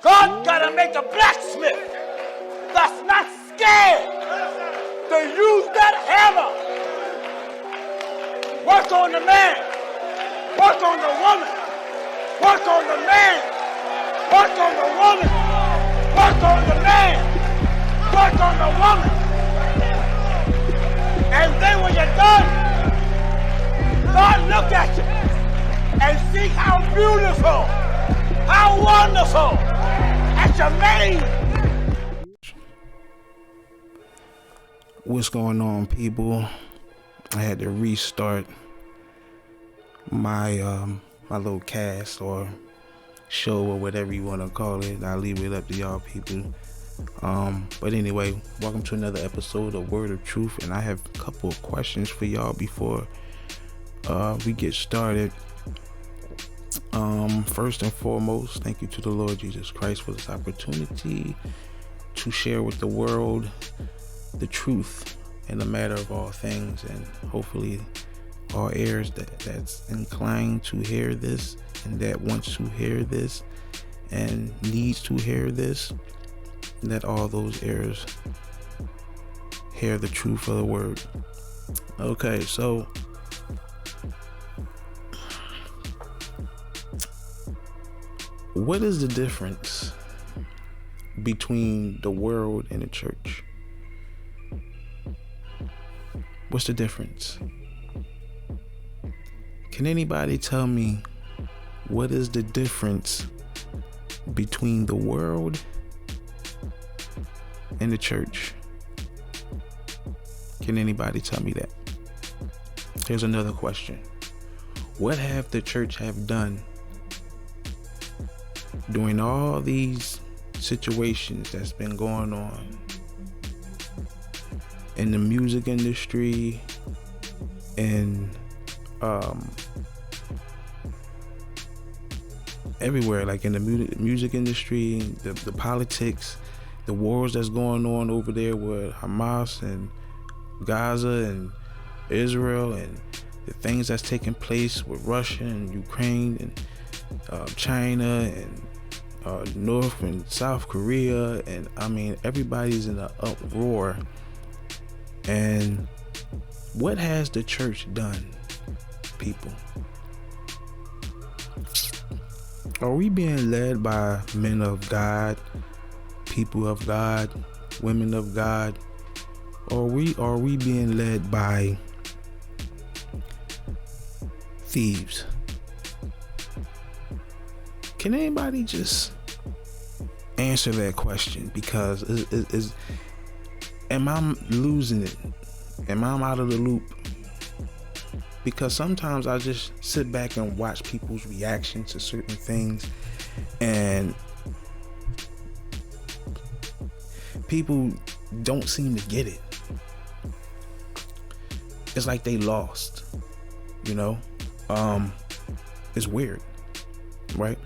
God gotta make a blacksmith that's not scared to use that hammer. Work on the man. Work on the woman. Work on the man. Work on the woman. Work on the man. Work on the woman. And then when you're done, God look at you and see how beautiful, how wonderful, that you made. What's going on, people? I had to restart my my little cast or show or whatever you want to call it. I'll leave it up to y'all people. But anyway, welcome to another episode of Word of Truth, and I have a couple of questions for y'all before we get started. First and foremost, thank you to the Lord Jesus Christ for this opportunity to share with the world the truth in the matter of all things, and hopefully all ears that's inclined to hear this and that wants to hear this and needs to hear this, let all those ears hear the truth of the word. Okay, so what is the difference between the world and the church? What's the difference? Can anybody tell me what is the difference between the world and the church? Can anybody tell me that? Here's another question. What have the church have done during all these situations that's been going on in the music industry and everywhere, like in the music industry, the politics, the wars that's going on over there with Hamas and Gaza and Israel, and the things that's taking place with Russia and Ukraine and China and North and South Korea, and I mean everybody's in an uproar. And what has the church done, people? Are we being led by men of God, people of God, women of God? Or are we being led by thieves? Can anybody just answer that question? Because am I losing it? Am I out of the loop? Because sometimes I just sit back and watch people's reaction to certain things, and people don't seem to get it. It's like they lost, you know? It's weird, right?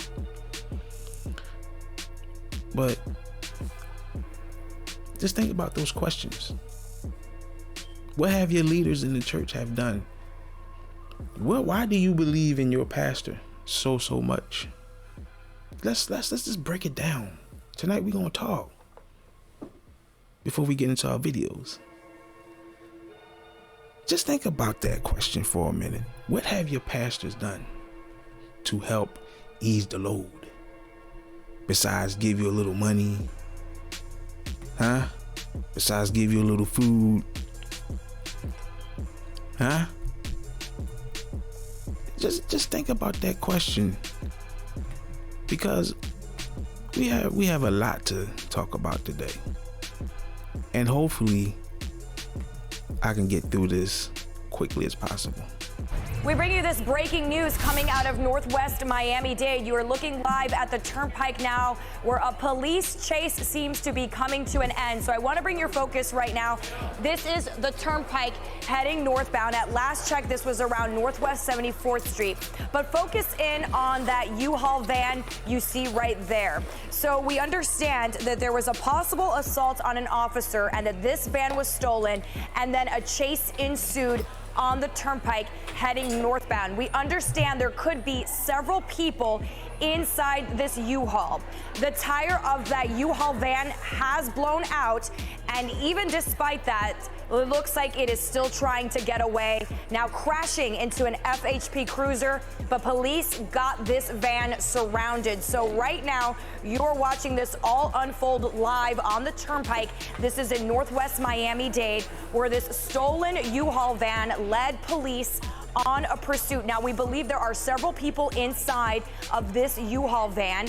But just think about those questions. What have your leaders in the church have done? Why do you believe in your pastor so much? Let's just break it down. Tonight we're gonna talk before we get into our videos. Just think about that question for a minute. What have your pastors done to help ease the load? Besides give you a little money, huh? Besides give you a little food, huh? Just think about that question, because we have a lot to talk about today, and hopefully I can get through this quickly as possible. We bring you this breaking news coming out of Northwest Miami-Dade. You are looking live at the Turnpike now, where a police chase seems to be coming to an end. So I want to bring your focus right now. This is the Turnpike heading northbound. At last check, this was around Northwest 74th Street. But focus in on that U-Haul van you see right there. So we understand that there was a possible assault on an officer and that this van was stolen, and then a chase ensued on the turnpike heading northbound. We understand there could be several people inside this U-Haul. The tire of that U-Haul van has blown out, and even despite that, it looks like it is still trying to get away, now crashing into an FHP cruiser, but police got this van surrounded. So right now, you're watching this all unfold live on the turnpike. This is in Northwest Miami-Dade, where this stolen U-Haul van led police on a pursuit. Now, we believe there are several people inside of this U-Haul van,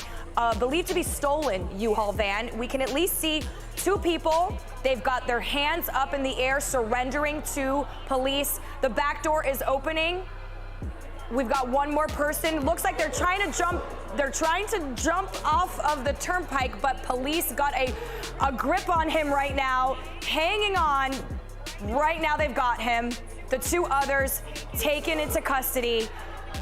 believed to be stolen U-Haul van. We can at least see two people. They've got their hands up in the air, surrendering to police. The back door is opening. We've got one more person. Looks like they're trying to jump. They're trying to jump off of the turnpike, but police got a grip on him right now, hanging on. Right now, they've got him. The two others taken into custody.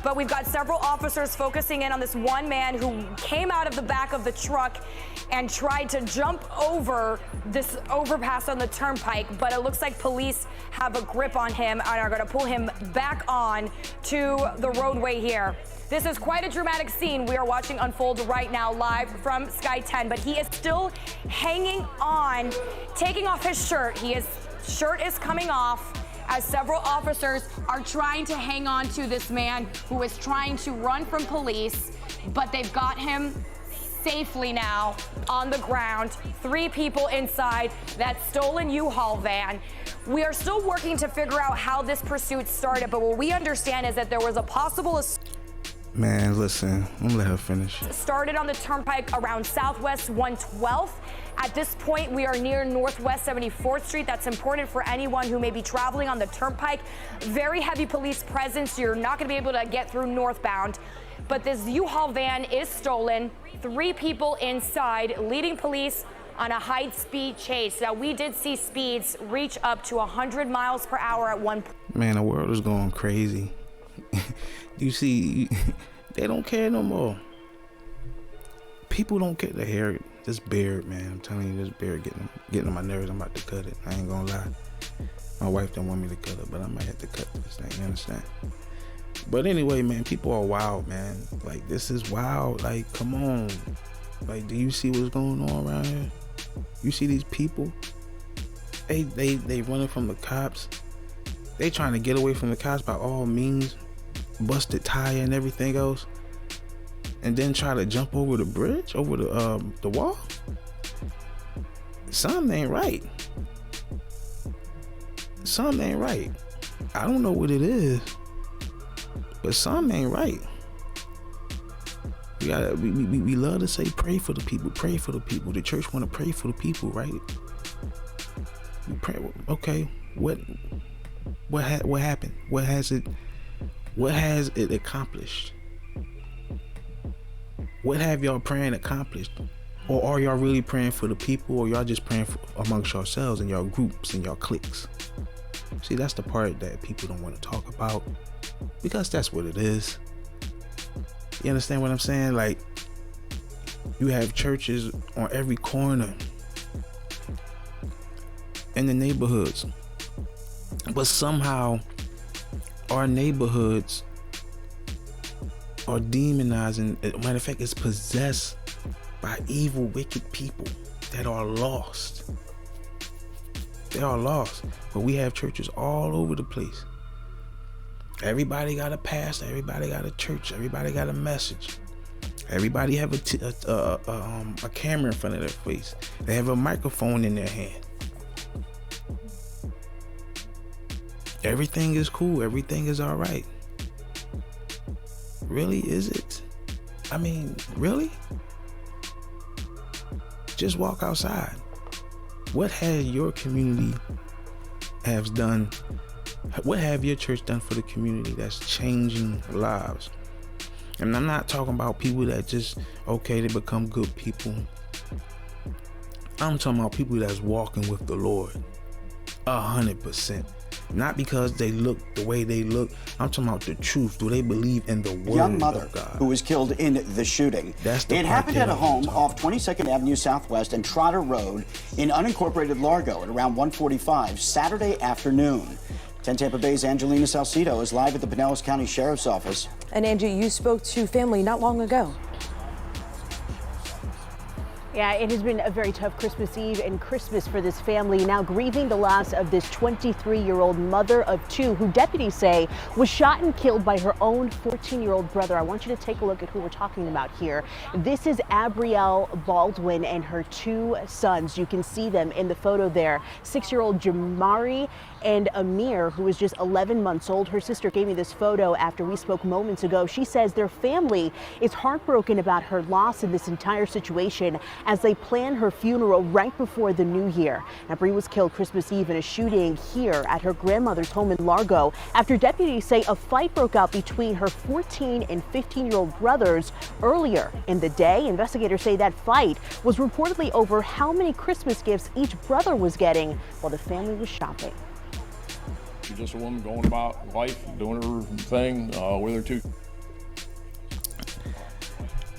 But we've got several officers focusing in on this one man who came out of the back of the truck and tried to jump over this overpass on the turnpike. But it looks like police have a grip on him and are going to pull him back on to the roadway here. This is quite a dramatic scene we are watching unfold right now live from Sky 10. But he is still hanging on, taking off his shirt. His shirt is coming off, as several officers are trying to hang on to this man who is trying to run from police, but they've got him safely now on the ground. 3 people inside that stolen U-Haul van. We are still working to figure out how this pursuit started, but what we understand is that there was a possible Man, listen, I'm gonna let her finish. Started on the turnpike around Southwest 112th. At this point, we are near Northwest 74th Street. That's important for anyone who may be traveling on the turnpike. Very heavy police presence. You're not gonna be able to get through northbound. But this U-Haul van is stolen. 3 people inside, leading police on a high-speed chase. Now, we did see speeds reach up to 100 miles per hour at one point. Man, the world is going crazy. You see, they don't care no more. People don't care. The hair, this beard, man. I'm telling you, this beard getting on my nerves. I'm about to cut it. I ain't gonna lie. My wife don't want me to cut it, but I might have to cut this thing. You understand? But anyway, man, people are wild, man. Like, this is wild. Like, come on. Like, do you see what's going on around here? You see these people? They running from the cops. They trying to get away from the cops by all means. Busted tire and everything else, and then try to jump over the bridge, over the wall. Something ain't right. Something ain't right. I don't know what it is, but something ain't right. We love to say pray for the people, pray for the people. The church want to pray for the people, right? We pray. Okay, what happened? What has it accomplished? What have y'all praying accomplished? Or are y'all really praying for the people, or y'all just praying amongst yourselves and y'all groups and y'all cliques? See, that's the part that people don't want to talk about, because that's what it is. You understand what I'm saying? Like, you have churches on every corner in the neighborhoods, but somehow our neighborhoods are demonizing. Matter of fact, it's possessed by evil, wicked people that are lost. They are lost. But we have churches all over the place. Everybody got a pastor. Everybody got a church. Everybody got a message. Everybody have a camera in front of their face. They have a microphone in their hand. Everything is cool. Everything is all right. Really, is it? I mean, really? Just walk outside. What has your community has done? What have your church done for the community that's changing lives? And I'm not talking about people that just, okay, they become good people. I'm talking about people that's walking with the Lord 100%. Not because they look the way they look. I'm talking about the truth. Do they believe in the word young mother of God? Who was killed in the shooting. It happened at a home off 22nd Avenue Southwest and Trotter Road in unincorporated Largo at around 1:45 Saturday afternoon. 10 Tampa Bay's Angelina Salcido is live at the Pinellas County Sheriff's Office. And Angie, you spoke to family not long ago. Yeah, it has been a very tough Christmas Eve and Christmas for this family, now grieving the loss of this 23-year-old mother of two who deputies say was shot and killed by her own 14-year-old brother. I want you to take a look at who we're talking about here. This is Abrielle Baldwin and her two sons. You can see them in the photo there. 6-year-old Jamari and Amir, who is just 11 months old. Her sister gave me this photo after we spoke moments ago. She says their family is heartbroken about her loss in this entire situation as they plan her funeral right before the new year. Now, Bree was killed Christmas Eve in a shooting here at her grandmother's home in Largo after deputies say a fight broke out between her 14 and 15-year-old brothers earlier in the day. Investigators say that fight was reportedly over how many Christmas gifts each brother was getting while the family was shopping. She's just a woman going about life, doing her thing with her two.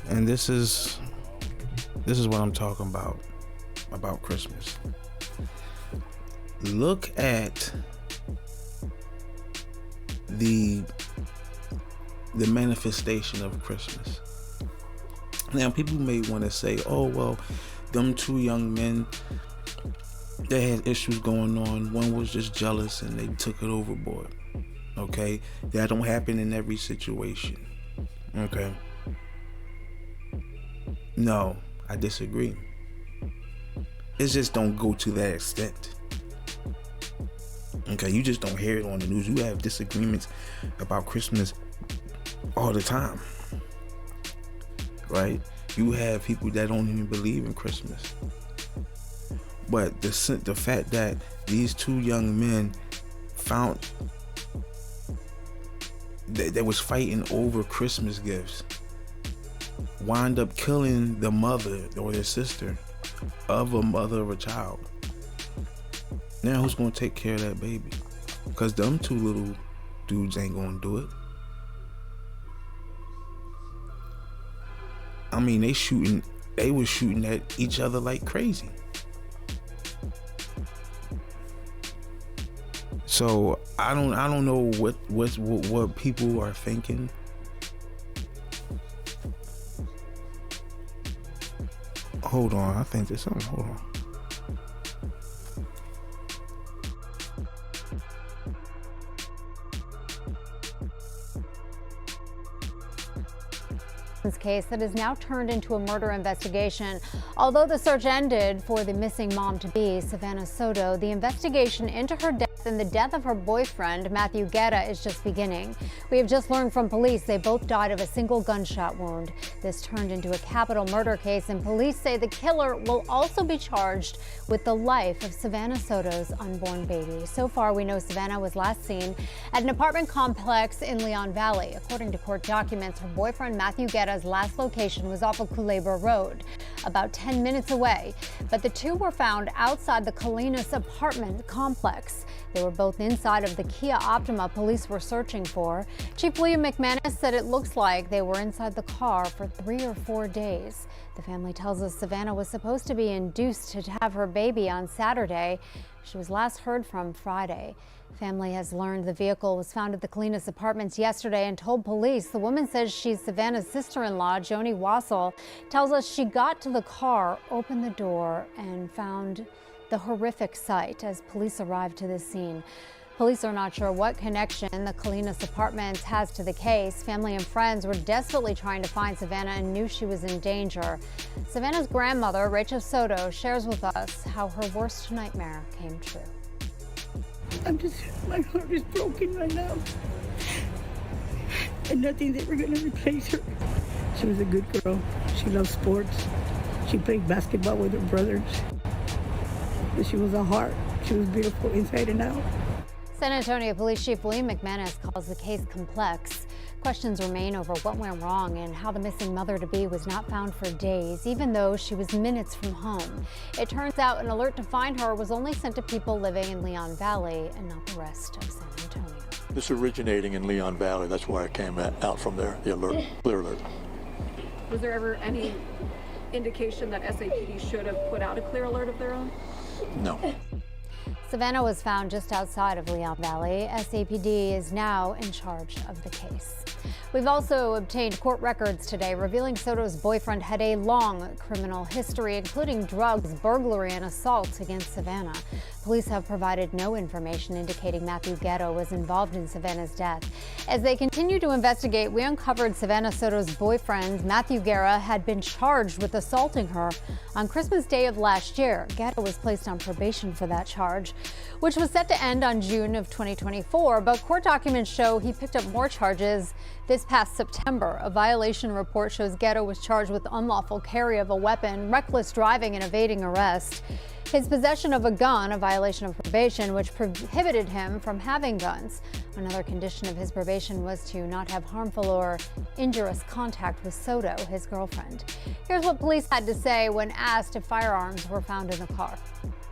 And this is what I'm talking about Christmas. Look at the manifestation of Christmas. Now, people may want to say, oh, well, them two young men, they had issues going on. One was just jealous and they took it overboard. Okay? That don't happen in every situation. Okay? No, I disagree. It just don't go to that extent. Okay, you just don't hear it on the news. You have disagreements about Christmas all the time. Right? You have people that don't even believe in Christmas. But the fact that these two young men found that they was fighting over Christmas gifts, wind up killing the mother or their sister of a mother of a child. Now who's gonna take care of that baby? Because them two little dudes ain't gonna do it. I mean, they were shooting at each other like crazy. So I don't know what people are thinking. Hold on, I think there's something. Hold on. Case that is now turned into a murder investigation. Although the search ended for the missing mom-to-be, Savannah Soto, the investigation into her death and the death of her boyfriend, Matthew Guerra, is just beginning. We have just learned from police they both died of a single gunshot wound. This turned into a capital murder case, and police say the killer will also be charged with the life of Savannah Soto's unborn baby. So far, we know Savannah was last seen at an apartment complex in Leon Valley. According to court documents, her boyfriend, Matthew Guerra's last location was off of Culebra Road, about 10 minutes away. But the two were found outside the Colinas apartment complex. They were both inside of the Kia Optima police were searching for. Chief William McManus said it looks like they were inside the car for 3 or 4 days. The family tells us Savannah was supposed to be induced to have her baby on Saturday. She was last heard from Friday. Family has learned the vehicle was found at the Colinas apartments yesterday and told police. The woman says she's Savannah's sister-in-law, Joni Wassel, tells us she got to the car, opened the door, and found the horrific sight as police arrived to the scene. Police are not sure what connection the Colinas apartments has to the case. Family and friends were desperately trying to find Savannah and knew she was in danger. Savannah's grandmother, Rachel Soto, shares with us how her worst nightmare came true. My heart is broken right now. And nothing's ever gonna replace her. She was a good girl. She loved sports. She played basketball with her brothers. But she was a heart. She was beautiful inside and out. San Antonio Police Chief William McManus calls the case complex. Questions remain over what went wrong and how the missing mother-to-be was not found for days, even though she was minutes from home. It turns out an alert to find her was only sent to people living in Leon Valley and not the rest of San Antonio. This originating in Leon Valley, that's why it came out from there, the alert, clear alert. Was there ever any indication that SAPD should have put out a clear alert of their own? No. Savannah was found just outside of Leon Valley. SAPD is now in charge of the case. We've also obtained court records today revealing Soto's boyfriend had a long criminal history, including drugs, burglary, and assault against Savannah. Police have provided no information indicating Matthew Guerra was involved in Savannah's death. As they continue to investigate, we uncovered Savannah Soto's boyfriend, Matthew Guerra, had been charged with assaulting her on Christmas Day of last year. Guerra was placed on probation for that charge, which was set to end on June of 2024, but court documents show he picked up more charges this past September. A violation report shows Guerra was charged with unlawful carry of a weapon, reckless driving, and evading arrest. His possession of a gun, a violation of probation, which prohibited him from having guns. Another condition of his probation was to not have harmful or injurious contact with Soto, his girlfriend. Here's what police had to say when asked if firearms were found in the car.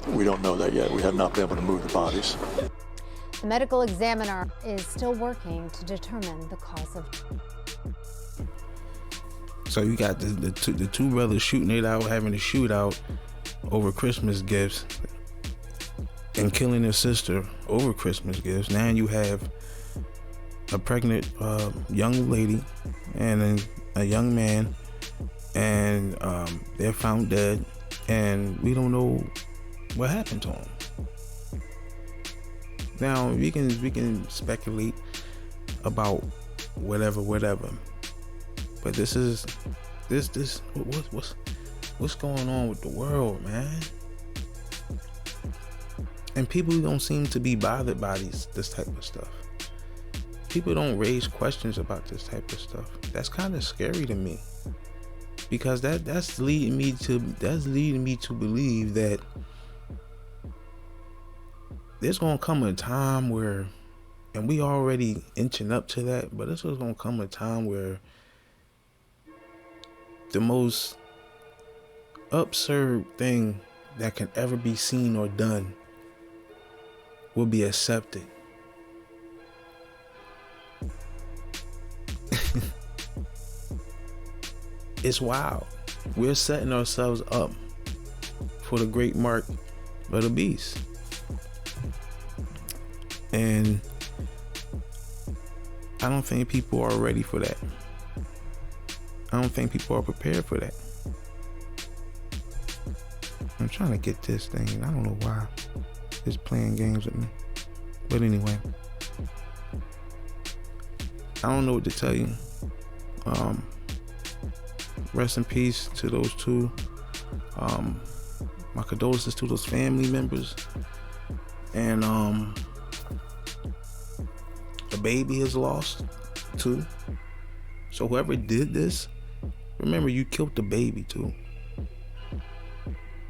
We don't know that yet. We have not been able to move the bodies. The medical examiner is still working to determine the cause of death. So you got the two brothers shooting it out, having a shootout over Christmas gifts and killing their sister over Christmas gifts. Now you have a pregnant young lady and a young man, and they're found dead, and we don't know what happened to them. Now we can speculate about whatever, but what's going on with the world, man? And people don't seem to be bothered by this type of stuff. People don't raise questions about this type of stuff. That's kind of scary to me, because that's leading me to believe that there's gonna come a time where, and we already inching up to that, but this is gonna come a time where the most absurd thing that can ever be seen or done will be accepted. It's wild. We're setting ourselves up for the great mark of the beast. And I don't think people are ready for that. I don't think people are prepared for that. I'm trying to get this thing, and I don't know why it's playing games with me. But anyway, I don't know what to tell you. Rest in peace to those two. My condolences to those family members. And the baby is lost too. So whoever did this, remember, you killed the baby too.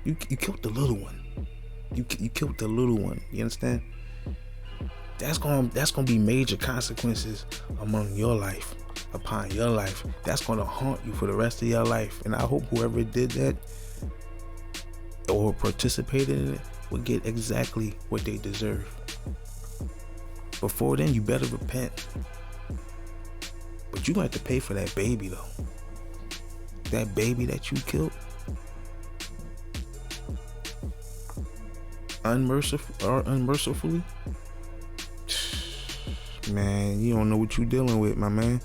You killed the little one. You killed the little one. You understand? That's gonna be major consequences upon your life. That's gonna haunt you for the rest of your life. And I hope whoever did that or participated in it will get exactly what they deserve. Before then, you better repent. But you gonna have to pay for that baby though. That baby that you killed. Unmercifully. Man, you don't know what you're dealing with, my man.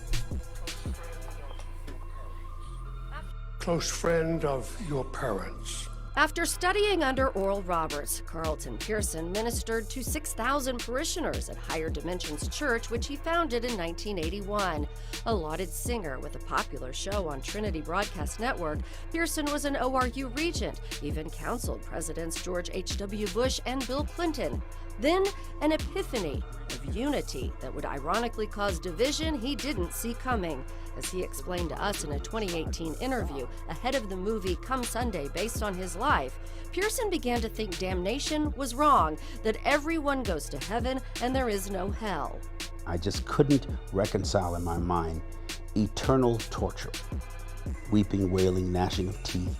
Close friend of your parents. After studying under Oral Roberts, Carlton Pearson ministered to 6,000 parishioners at Higher Dimensions Church, which he founded in 1981. A lauded singer with a popular show on Trinity Broadcast Network, Pearson was an ORU regent, even counseled Presidents George H.W. Bush and Bill Clinton. Then, an epiphany of unity that would ironically cause division he didn't see coming. As he explained to us in a 2018 interview ahead of the movie Come Sunday based on his life, Pearson began to think damnation was wrong, that everyone goes to heaven and there is no hell. I just couldn't reconcile in my mind eternal torture, weeping, wailing, gnashing of teeth.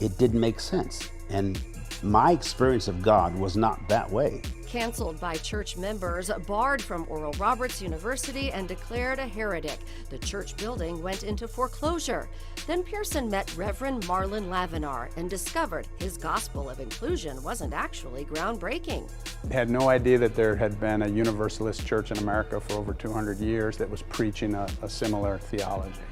It didn't make sense. And my experience of God was not that way. canceled by church members, barred from Oral Roberts University, and declared a heretic. The church building went into foreclosure. Then Pearson met Reverend Marlon Lavenar and discovered his gospel of inclusion wasn't actually groundbreaking. Had no idea that there had been a Universalist church in America for over 200 years that was preaching a similar theology.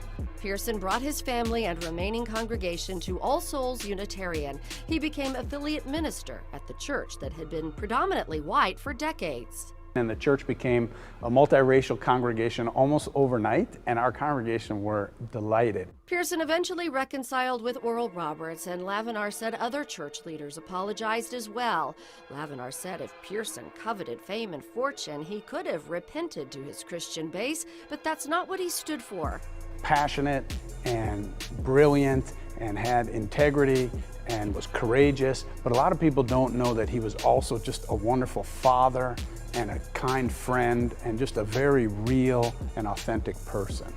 Pearson brought his family and remaining congregation to All Souls Unitarian. He became affiliate minister at the church that had been predominantly white for decades. And the church became a multiracial congregation almost overnight, and our congregation were delighted. Pearson eventually reconciled with Oral Roberts, and Lavenar said other church leaders apologized as well. Lavenar said if Pearson coveted fame and fortune, he could have repented to his Christian base, but that's not what he stood for. Passionate and brilliant and had integrity and was courageous, but a lot of people don't know that he was also just a wonderful father and a kind friend and just a very real and authentic person.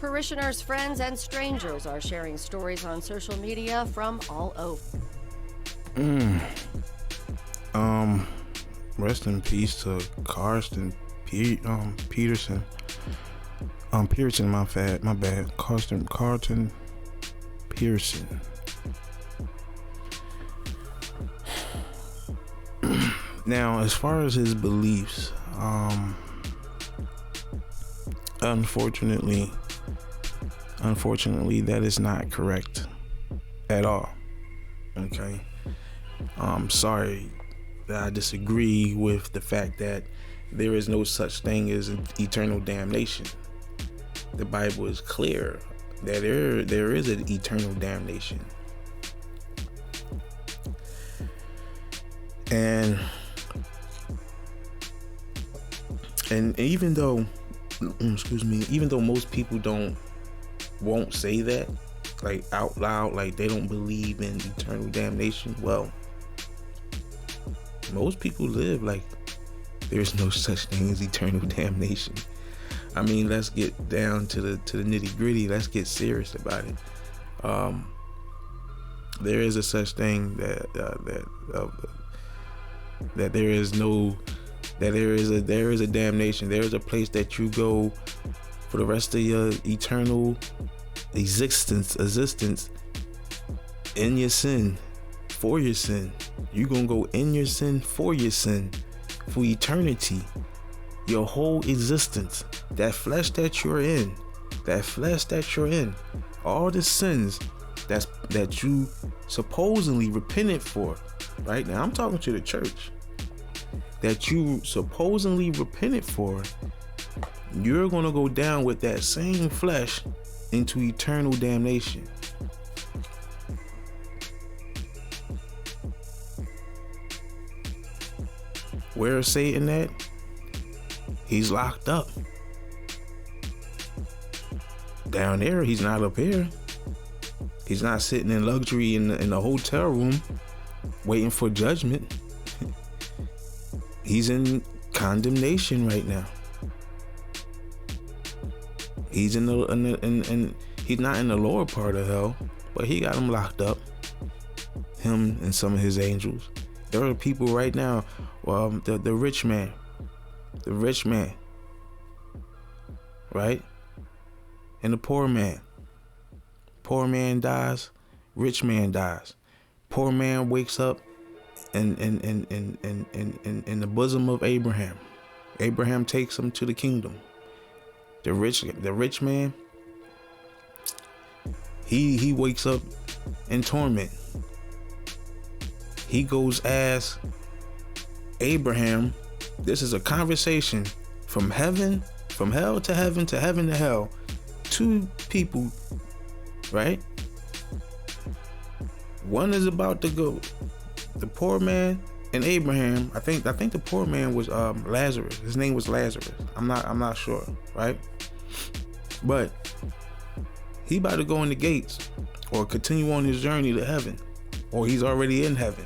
Parishioners, friends, and strangers are sharing stories on social media from all over. Rest in peace to Carsten Peterson. Pearson, my bad. Carlton Pearson. Now, as far as his beliefs, unfortunately, that is not correct at all. Okay, I'm sorry that I disagree with the fact that there is no such thing as eternal damnation. The Bible is clear that there is an eternal damnation. And even though most people won't say that, like out loud, like they don't believe in eternal damnation, well, most people live like there's no such thing as eternal damnation. I mean, let's get down to the nitty gritty. Let's get serious about it. There is a such thing that there is a damnation. There is a place that you go for the rest of your eternal existence in your sin, for your sin. You're gonna go in your sin, for your sin, for eternity. Your whole existence, that flesh that you're in, all the sins that you supposedly repented for, right? Now I'm talking to the church, that you supposedly repented for, you're gonna go down with that same flesh into eternal damnation. Where is Satan at? He's locked up. Down there, he's not up here. He's not sitting in luxury in the hotel room waiting for judgment. He's in condemnation right now. He's he's not in the lower part of hell, but he got him locked up. Him and some of his angels. There are people right now, the rich man, right? And the poor man. Poor man dies, rich man dies. Poor man wakes up in the bosom of Abraham. Abraham takes him to the kingdom. The rich man, he wakes up in torment. He goes ask Abraham. This is a conversation from heaven, from hell to heaven to heaven to hell. Two people, right? One is about to go. The poor man and Abraham. I think the poor man was Lazarus. His name was Lazarus. I'm not sure, right? But he about to go in the gates or continue on his journey to heaven, or he's already in heaven.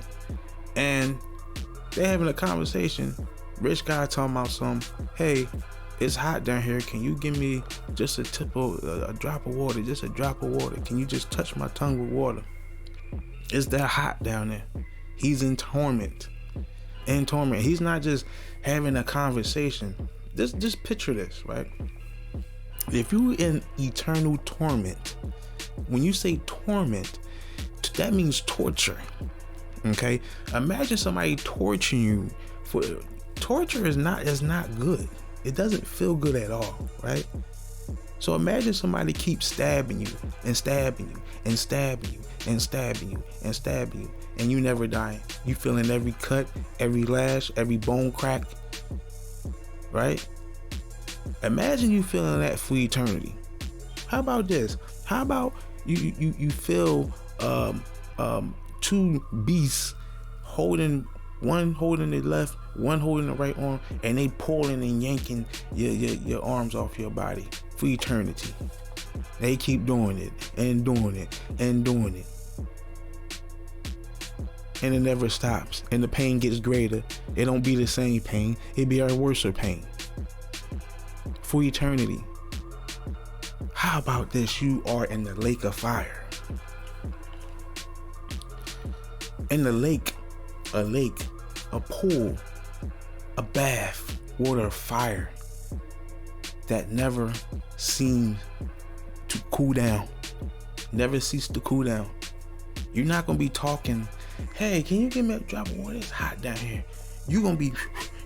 And they're having a conversation. Rich guy talking about hey, it's hot down here. Can you give me just a drop of water? Just a drop of water. Can you just touch my tongue with water? It's that hot down there. He's in torment. in torment. He's not just having a conversation. Just picture this, right? If you're in eternal torment, when you say torment, that means torture. Okay? Imagine somebody torturing you. Torture is not good. It doesn't feel good at all, right? So imagine somebody keeps stabbing you and stabbing you and stabbing you and stabbing you and stabbing you, and you never die. You feeling every cut, every lash, every bone crack, right? Imagine you feeling that for eternity. How about this? How about you feel two beasts one holding the left, one holding the right arm, and they pulling and yanking your arms off your body for eternity. They keep doing it and doing it and doing it, and it never stops. And the pain gets greater. It don't be the same pain. It be a worse pain for eternity. How about this? You are in the lake of fire. In the lake, a pool, a bath, water of fire that never seems to cool down, never cease to cool down. You're not gonna be talking, hey, can you give me a drop of water? It's hot down here. You're gonna be,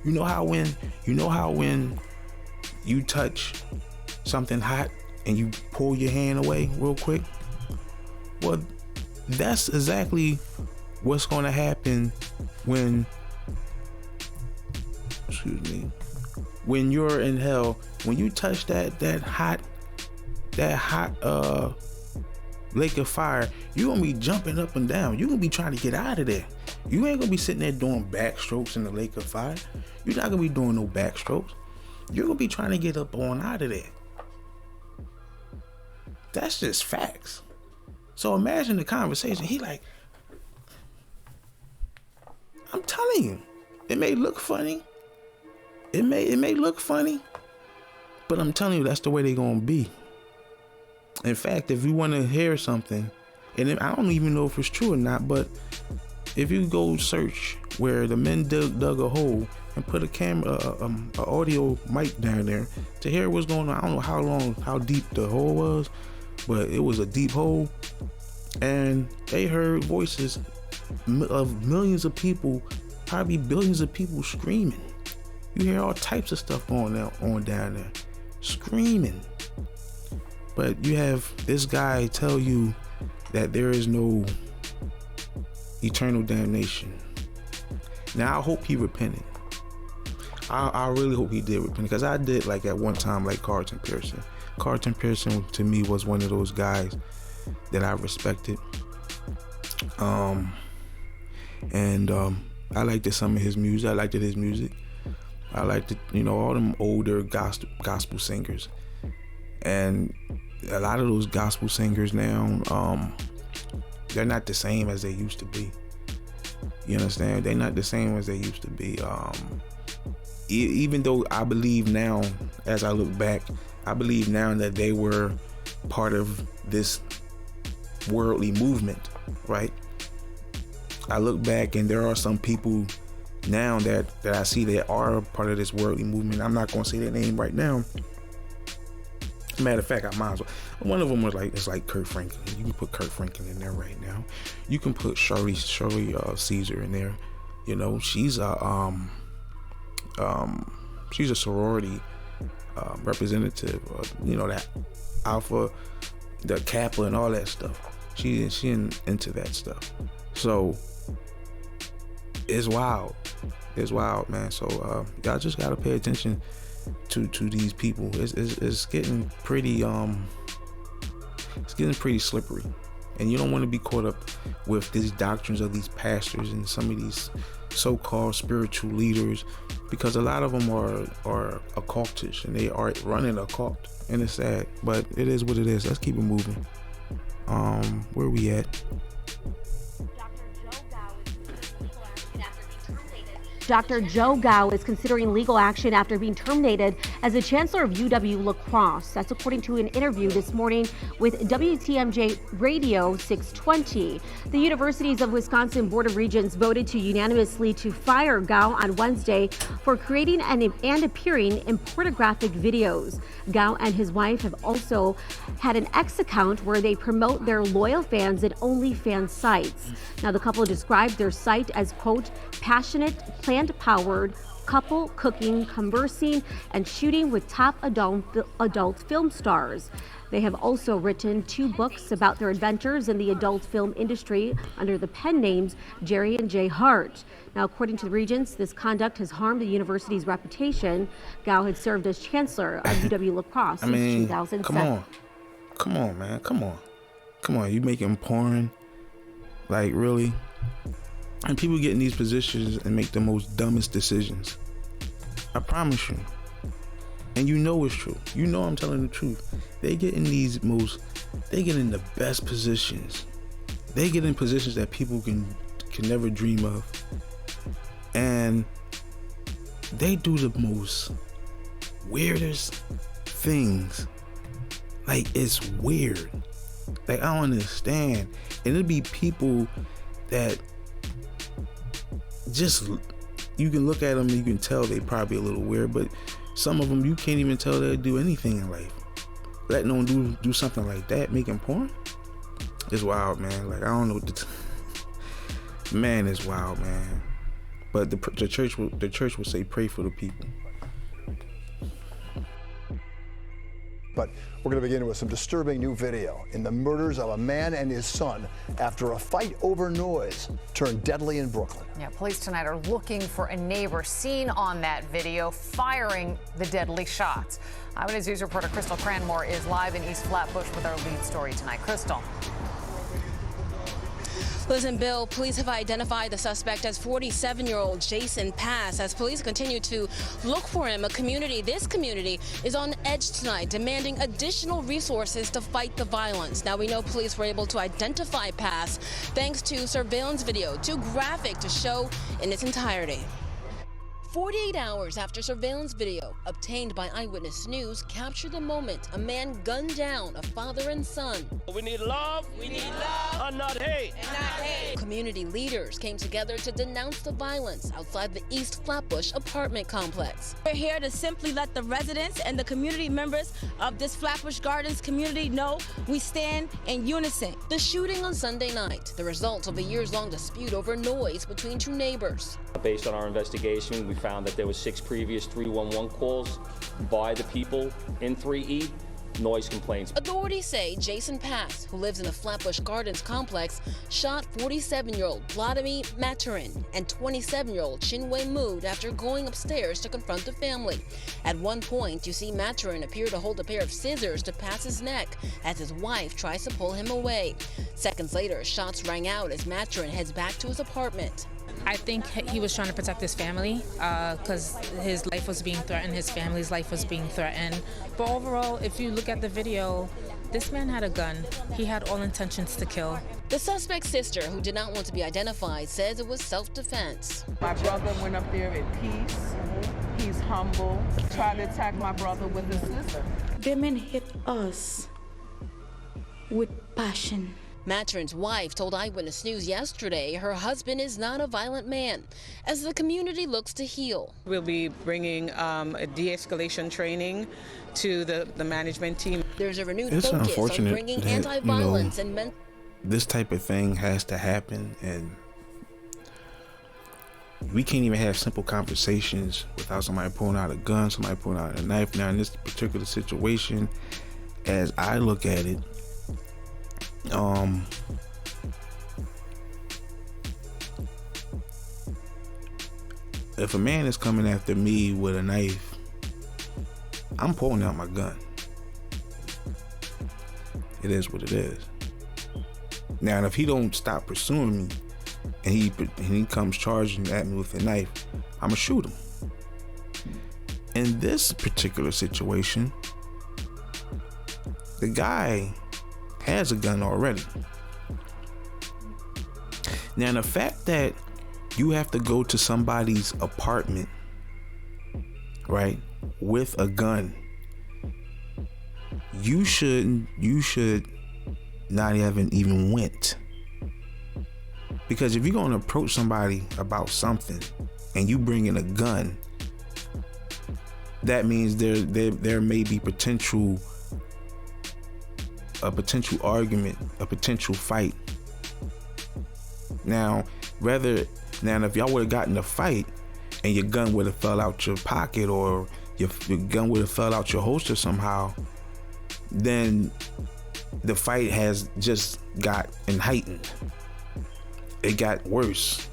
you know how when you touch something hot and you pull your hand away real quick? Well, that's exactly what's gonna happen when you're in hell. When you touch that hot lake of fire, you're gonna be jumping up and down. You're gonna be trying to get out of there. You ain't gonna be sitting there doing backstrokes in the lake of fire. You're not gonna be doing no backstrokes. You're gonna be trying to get up on out of there. That's just facts. So imagine the conversation. He like, I'm telling you, it may look funny. It may look funny, but I'm telling you, that's the way they're gonna be. In fact, if you want to hear something, and I don't even know if it's true or not, but if you go search where the men dug a hole and put a camera, an audio mic down there to hear what's going on. I don't know how deep the hole was, but it was a deep hole, and they heard voices of millions of people, probably billions of people screaming. You hear all types of stuff on down there, screaming. But you have this guy tell you that there is no eternal damnation. Now I hope he repented. I really hope he did repent, because I did like at one time like Carlton Pearson. Carlton Pearson to me was one of those guys that I respected. I liked some of his music. I liked his music. I liked all them older gospel singers. And a lot of those gospel singers now, they're not the same as they used to be. You understand? They're not the same as they used to be. Even though I believe now, as I look back, I believe now that they were part of this worldly movement, right? I look back and there are some people now that I see that are part of this worldly movement. I'm not going to say their name right now. Matter of fact, I might as well. One of them was like, it's like Kurt Franklin. You can put Kurt Franklin in there right now. You can put Shirley Caesar in there. She's a sorority representative. That Alpha, the Kappa, and all that stuff. She into that stuff. So it's wild. It's wild, man. So y'all just gotta pay attention to these people. It's getting pretty slippery, and you don't want to be caught up with these doctrines of these pastors and some of these so-called spiritual leaders, because a lot of them are occultish and they are running a cult, and it's sad, but it is what it is. Let's keep it moving. Where we at? Dr. Joe Gao is considering legal action after being terminated as the chancellor of UW-La Crosse. That's according to an interview this morning with WTMJ Radio 620. The Universities of Wisconsin Board of Regents voted to unanimously to fire Gao on Wednesday for creating and appearing in pornographic videos. Gao and his wife have also had an X account where they promote their loyal fans at OnlyFans sites. Now, the couple described their site as, quote, passionate, plant-powered couple cooking, conversing, and shooting with top adult film stars. They have also written 2 books about their adventures in the adult film industry under the pen names Jerry and Jay Hart. Now, according to the Regents, this conduct has harmed the university's reputation. Gao had served as chancellor of UW-La Crosse since 2007. Come on, man. Come on. You making porn? Like, really? And people get in these positions and make the most dumbest decisions. I promise you. And you know it's true. You know I'm telling the truth. They get in the best positions. They get in positions that people can never dream of. And they do the most weirdest things. Like, it's weird. Like, I don't understand. And it'll be people that just, you can look at them and you can tell they probably a little weird, but some of them you can't even tell they'll do anything in life. Letting them do something like that, making porn, it's wild, man. Like, I don't know what man, it's wild, man. But the church will say, pray for the people. But we're going to begin with some disturbing new video in the murders of a man and his son after a fight over noise turned deadly in Brooklyn. Yeah, police tonight are looking for a neighbor seen on that video firing the deadly shots. Eyewitness News reporter Crystal Cranmore is live in East Flatbush with our lead story tonight. Crystal. Listen, Bill, police have identified the suspect as 47-year-old Jason Pass. As police continue to look for him, this community is on edge tonight, demanding additional resources to fight the violence. Now, we know police were able to identify Pass thanks to surveillance video, too graphic to show in its entirety. 48 hours after surveillance video obtained by Eyewitness News captured the moment a man gunned down a father and son. We need love. We need love. And not hate. And not hate. Community leaders came together to denounce the violence outside the East Flatbush apartment complex. We're here to simply let the residents and the community members of this Flatbush Gardens community know we stand in unison. The shooting on Sunday night, the result of a years-long dispute over noise between 2 neighbors. Based on our investigation, we found that there were 6 previous 311 calls by the people in 3E, noise complaints. Authorities say Jason Pass, who lives in the Flatbush Gardens complex, shot 47-year-old Vladimir Maturin and 27-year-old Chinwe Mood after going upstairs to confront the family. At one point, you see Maturin appear to hold a pair of scissors to Pass's neck as his wife tries to pull him away. Seconds later, shots rang out as Maturin heads back to his apartment. I think he was trying to protect his family because his life was being threatened, his family's life was being threatened. But overall, if you look at the video, this man had a gun. He had all intentions to kill. The suspect's sister, who did not want to be identified, says it was self-defense. My brother went up there in peace. He's humble. Tried to attack my brother with his sister. The men hit us with passion. Maturin's wife told Eyewitness News yesterday her husband is not a violent man, as the community looks to heal. We'll be bringing a de-escalation training to the management team. There's a renewed focus on bringing anti-violence and this type of thing has to happen, and we can't even have simple conversations without somebody pulling out a gun, somebody pulling out a knife. Now, in this particular situation, as I look at it, if a man is coming after me with a knife, I'm pulling out my gun. It is what it is. Now, if he don't stop pursuing me and he comes charging at me with a knife, I'ma shoot him. In this particular situation, the guy has a gun already. Now, the fact that You have to go to somebody's apartment, right, with a gun. You should not have even went. Because if you're going to approach somebody about something and you bring in a gun, that means there may be a potential argument, a potential fight. Now if y'all would have gotten a fight and your gun would have fell out your pocket or your gun would have fell out your holster somehow, then the fight has just gotten heightened. It got worse.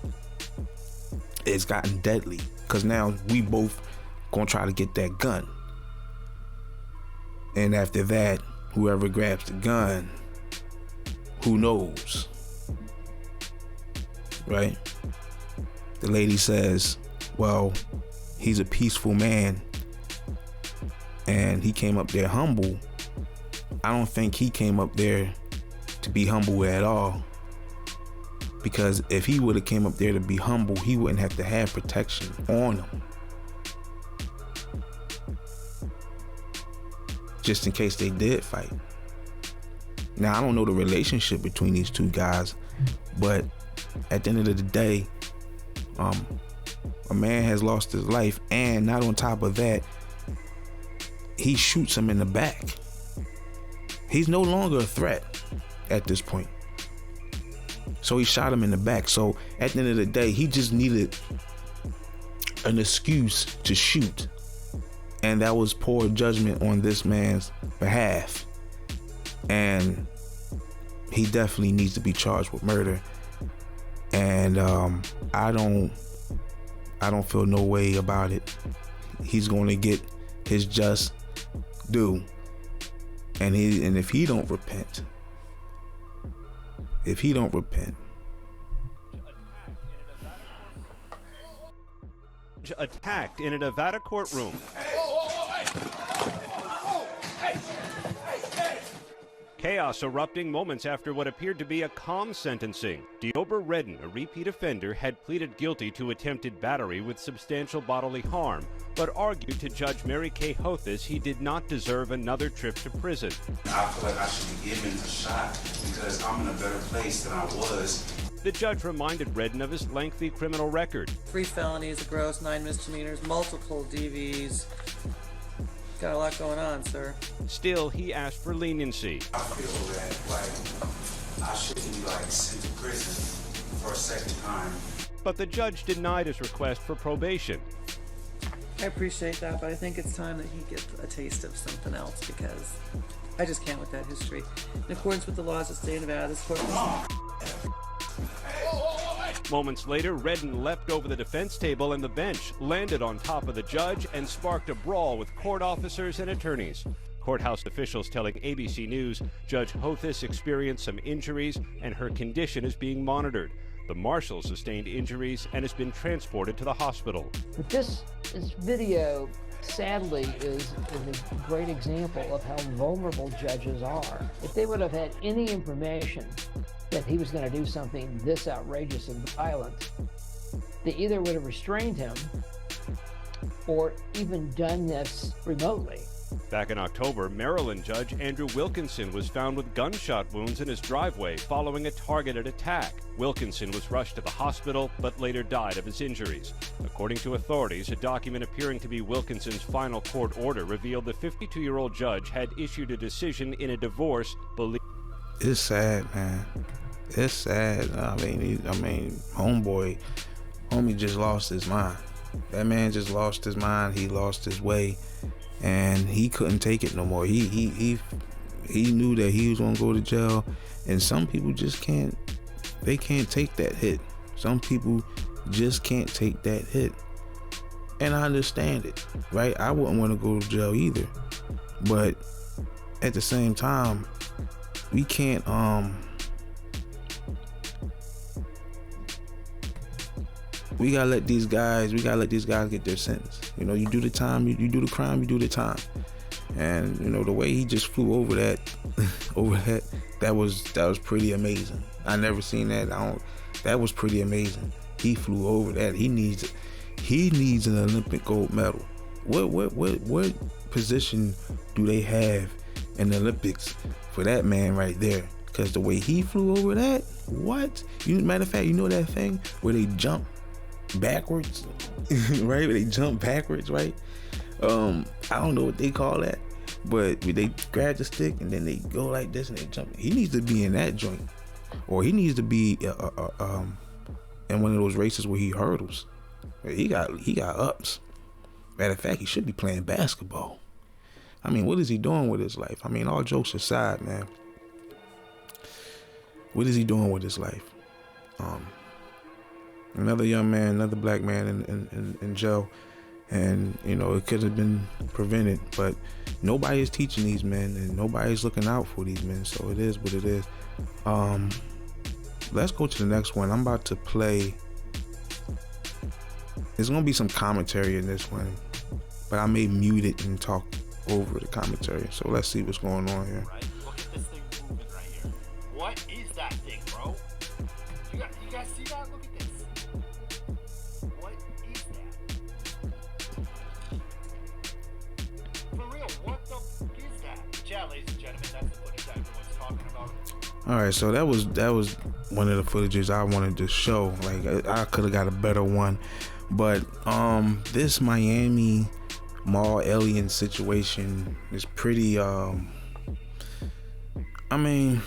It's gotten deadly because now we both gonna try to get that gun. And after that, whoever grabs the gun, who knows, right? The lady says, well, he's a peaceful man and he came up there humble. I don't think he came up there to be humble at all. Because if he would have came up there to be humble, he wouldn't have to have protection on him. Just in case they did fight. Now, I don't know the relationship between these two guys, but at the end of the day, a man has lost his life, and not on top of that, he shoots him in the back. He's no longer a threat at this point. So he shot him in the back. So at the end of the day, he just needed an excuse to shoot. And that was poor judgment on this man's behalf. And he definitely needs to be charged with murder. And I don't feel no way about it. He's going to get his just due. And if he don't repent, attacked in a Nevada courtroom. Chaos erupting moments after what appeared to be a calm sentencing. Deobra Redden, a repeat offender, had pleaded guilty to attempted battery with substantial bodily harm, but argued to Judge Mary Kay Hothus he did not deserve another trip to prison. I feel like I should be given a shot because I'm in a better place than I was. The judge reminded Redden of his lengthy criminal record. 3 felonies, a gross, 9 misdemeanors, multiple DVs. Got a lot going on, sir. Still, he asked for leniency. I feel that, I shouldn't be, sent to prison for a second time. But the judge denied his request for probation. I appreciate that, but I think it's time that he gets a taste of something else because I just can't with that history. In accordance with the laws of the state of Nevada, this court... Moments later, Redden leapt over the defense table and the bench, landed on top of the judge, and sparked a brawl with court officers and attorneys. Courthouse officials telling ABC News Judge Hothus experienced some injuries and her condition is being monitored. The marshal sustained injuries and has been transported to the hospital. But this video, sadly, is a great example of how vulnerable judges are. If they would have had any information that he was going to do something this outrageous and violent, they either would have restrained him or even done this remotely. Back in October, Maryland Judge Andrew Wilkinson was found with gunshot wounds in his driveway following a targeted attack. Wilkinson was rushed to the hospital, but later died of his injuries. According to authorities, a document appearing to be Wilkinson's final court order revealed the 52-year-old judge had issued a decision in a divorce. It's sad, man. It's sad. Homie just lost his mind. That man just lost his mind. He lost his way. And he couldn't take it no more. He knew that he was gonna go to jail, and some people just can't. They can't take that hit. Some people just can't take that hit, and I understand it, right? I wouldn't want to go to jail either, but at the same time, we can't. We gotta let these guys get their sentence. You do the time, you do the crime, you do the time. And the way he just flew over that, that was pretty amazing. I never seen that. That was pretty amazing. He flew over that. He needs an Olympic gold medal. What position do they have in the Olympics for that man right there? Because the way he flew over that, what? Matter of fact, you know that thing where they jump backwards, right? Where they jump backwards, right? I don't know what they call that, but they grab the stick and then they go like this and they jump. He needs to be in that joint, or he needs to be in one of those races where he hurdles. He got ups. Matter of fact, he should be playing basketball. I mean, what is he doing with his life? I mean, all jokes aside, man. What is he doing with his life? Another young man, another black man in jail. And, you know, it could have been prevented. But nobody is teaching these men and nobody's looking out for these men. So it is what it is. Let's go to the next one. I'm about to play. There's going to be some commentary in this one. But I may mute it and talk over the commentary. So let's see what's going on here. Right? Look at this thing moving right here. What is that thing, bro? You guys see that? Look at this. What is that? For real, what the f is that? Yeah, ladies and gentlemen, that's the footage that everyone's talking about. All right, so that was one of the footages I wanted to show. Like, I could have got a better one, but this Miami mall alien situation is pretty. I mean,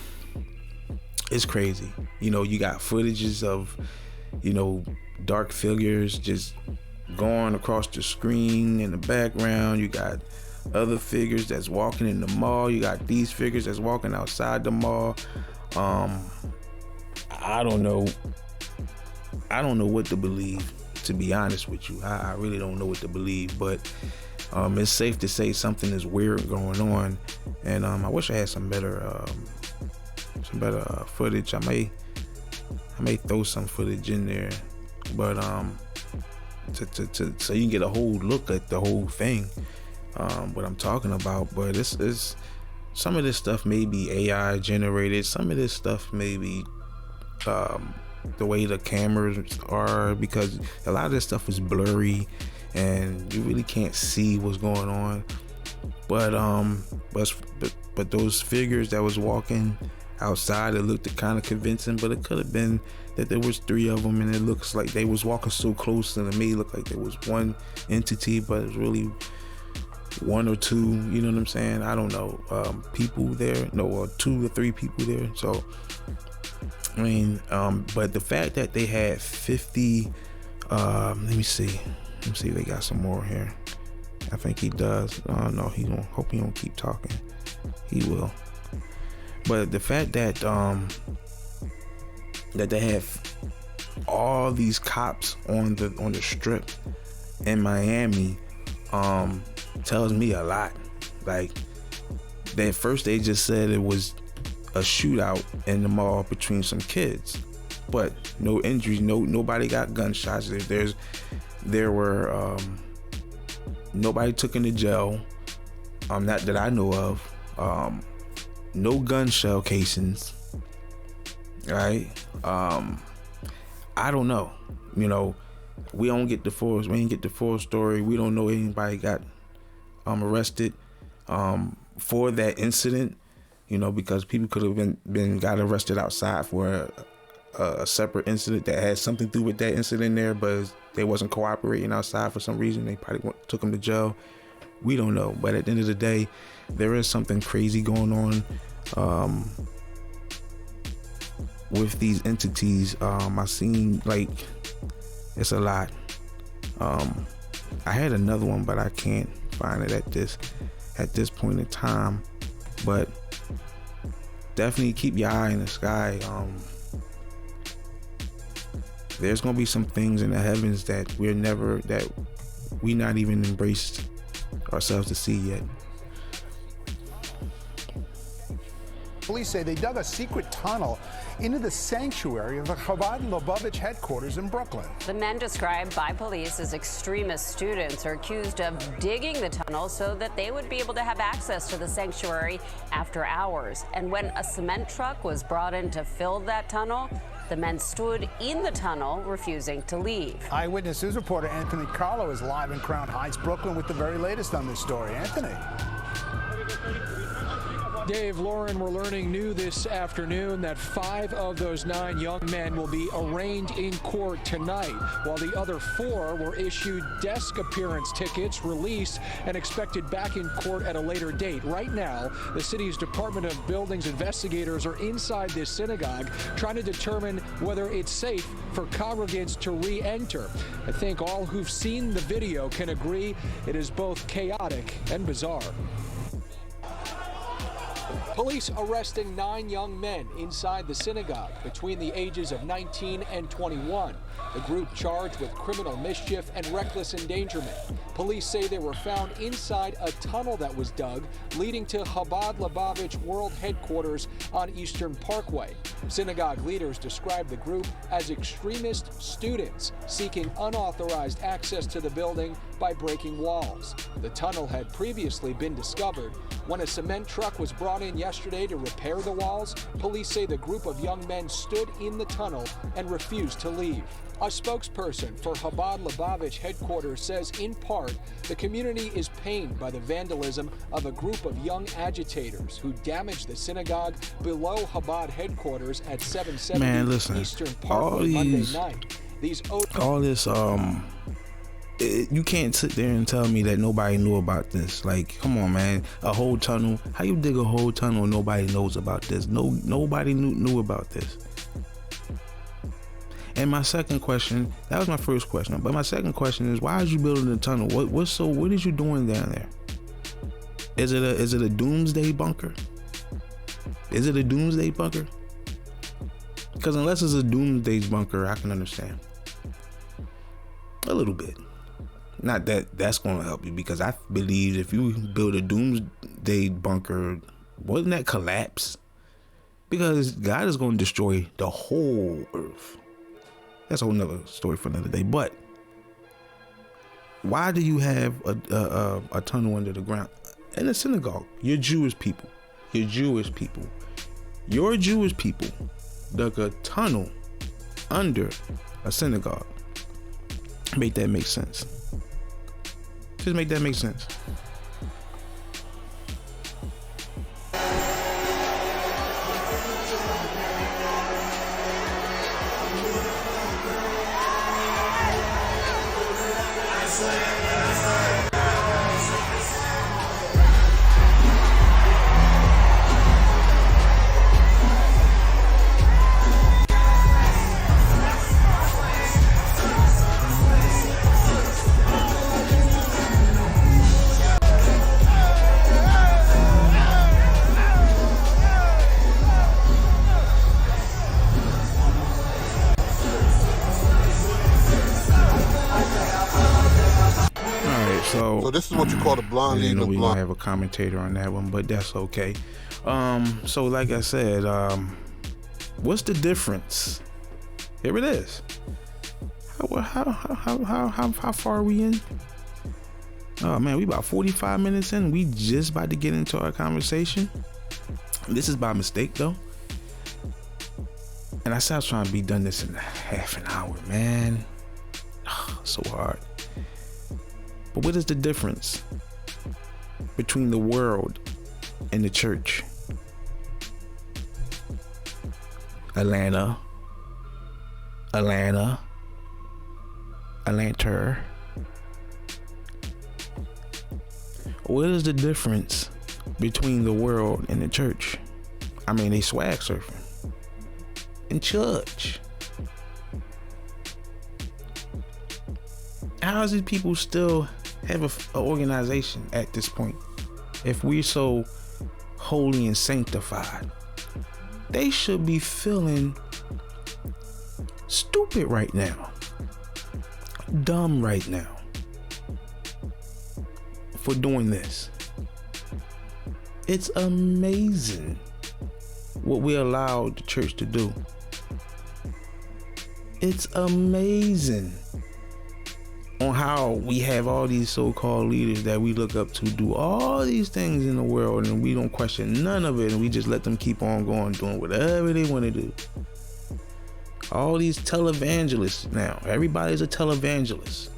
it's crazy. You know, you got footages of, you know, dark figures just going across the screen in the background. You got other figures that's walking in the mall. You got these figures that's walking outside the mall. I don't know what to believe, to be honest with you. I really don't know what to believe, but it's safe to say something is weird going on. And I wish I had some better footage. I may throw some footage in there, but so you can get a whole look at the whole thing, what I'm talking about. But it's some of this stuff may be AI generated. Some of this stuff may be the way the cameras are, because a lot of this stuff is blurry and you really can't see what's going on. But those figures that was walking outside, it looked kind of convincing, but it could have been that there was 3 of them and it looks like they was walking so close, and it may look like there was one entity, but it's really 1 or 2, you know what I'm saying? I don't know, people there, or 2 or 3 people there. So I mean, but the fact that they had 50, let me see if they got some more here. I think he does. No, he don't. Hope he don't keep talking. He will. But the fact that that they have all these cops on the strip in Miami tells me a lot. Like, at first they just said it was a shootout in the mall between some kids, but no injuries, nobody got gunshots. There were nobody took into jail, not that I know of. No gun shell casings, right? I don't know. You know, we ain't get the full story. We don't know anybody got arrested for that incident. You know, because people could have been got arrested outside for a separate incident that had something to do with that incident there, but they wasn't cooperating outside for some reason. They probably took them to jail. We don't know. But at the end of the day, there is something crazy going on with these entities. I seen, like, it's a lot. I had another one, but I can't find it at this point in time. But definitely keep your eye in the sky. There's gonna be some things in the heavens that we not even embraced ourselves to see yet. Police say they dug a secret tunnel into the sanctuary of the Chabad Lubavitch headquarters in Brooklyn. The men described by police as extremist students are accused of digging the tunnel so that they would be able to have access to the sanctuary after hours. And when a cement truck was brought in to fill that tunnel, The men stood in the tunnel, refusing to leave. Eyewitness News reporter Anthony Carlo is live in Crown Heights, Brooklyn, with the very latest on this story. Anthony. Dave, Lauren, we're learning new this afternoon that 5 of those 9 young men will be arraigned in court tonight, while the other 4 were issued desk appearance tickets, released, and expected back in court at a later date. Right now, the city's Department of Buildings investigators are inside this synagogue trying to determine whether it's safe for congregants to re-enter. I think all who've seen the video can agree it is both chaotic and bizarre. Police arresting 9 young men inside the synagogue between the ages of 19 and 21. The group charged with criminal mischief and reckless endangerment. Police say they were found inside a tunnel that was dug, leading to Chabad Lubavitch World Headquarters on Eastern Parkway. Synagogue leaders described the group as extremist students seeking unauthorized access to the building by breaking walls. The tunnel had previously been discovered when a cement truck was brought in yesterday to repair the walls. Police say the group of young men stood in the tunnel and refused to leave. A spokesperson for Chabad Lubavitch headquarters says in part the community is pained by the vandalism of a group of young agitators who damaged the synagogue below Chabad headquarters at 770 Eastern Parkway Monday night. You can't sit there and tell me that nobody knew about this. Like, come on, man. A whole tunnel. How you dig a whole tunnel and nobody knows about this? Nobody knew about this. And my second question, that was my first question, but my second question is, why is you building a tunnel? What is you doing down there? Is it a doomsday bunker? Is it a doomsday bunker? Because unless it's a doomsday bunker, I can understand. A little bit. Not that that's going to help you, because I believe if you build a doomsday bunker, wouldn't that collapse? Because God is going to destroy the whole earth. That's a whole nother story for another day. But why do you have a tunnel under the ground in a synagogue? You're Jewish people. Your Jewish people dug a tunnel under a synagogue. Make that make sense. Just make that make sense. So this is what you call the blonde leading the blonde. We're gonna have a commentator on that one, but that's okay. So like I said, what's the difference? Here it is. How far are we in? Oh man, we about 45 minutes in. We just about to get into our conversation. This is by mistake though. And I said I was trying to be done this in half an hour, man. So hard. But what is the difference between the world and the church? Atlanta. What is the difference between the world and the church? I mean, they swag surfing in church. How is it people still have an organization at this point if we're so holy and sanctified? They should be feeling stupid right now, dumb right now for doing this. It's amazing what we allowed the church to do. It's amazing on how we have all these so-called leaders that we look up to do all these things in the world, and we don't question none of it, and we just let them keep on going, doing whatever they want to do. All these televangelists now. Everybody's a televangelist.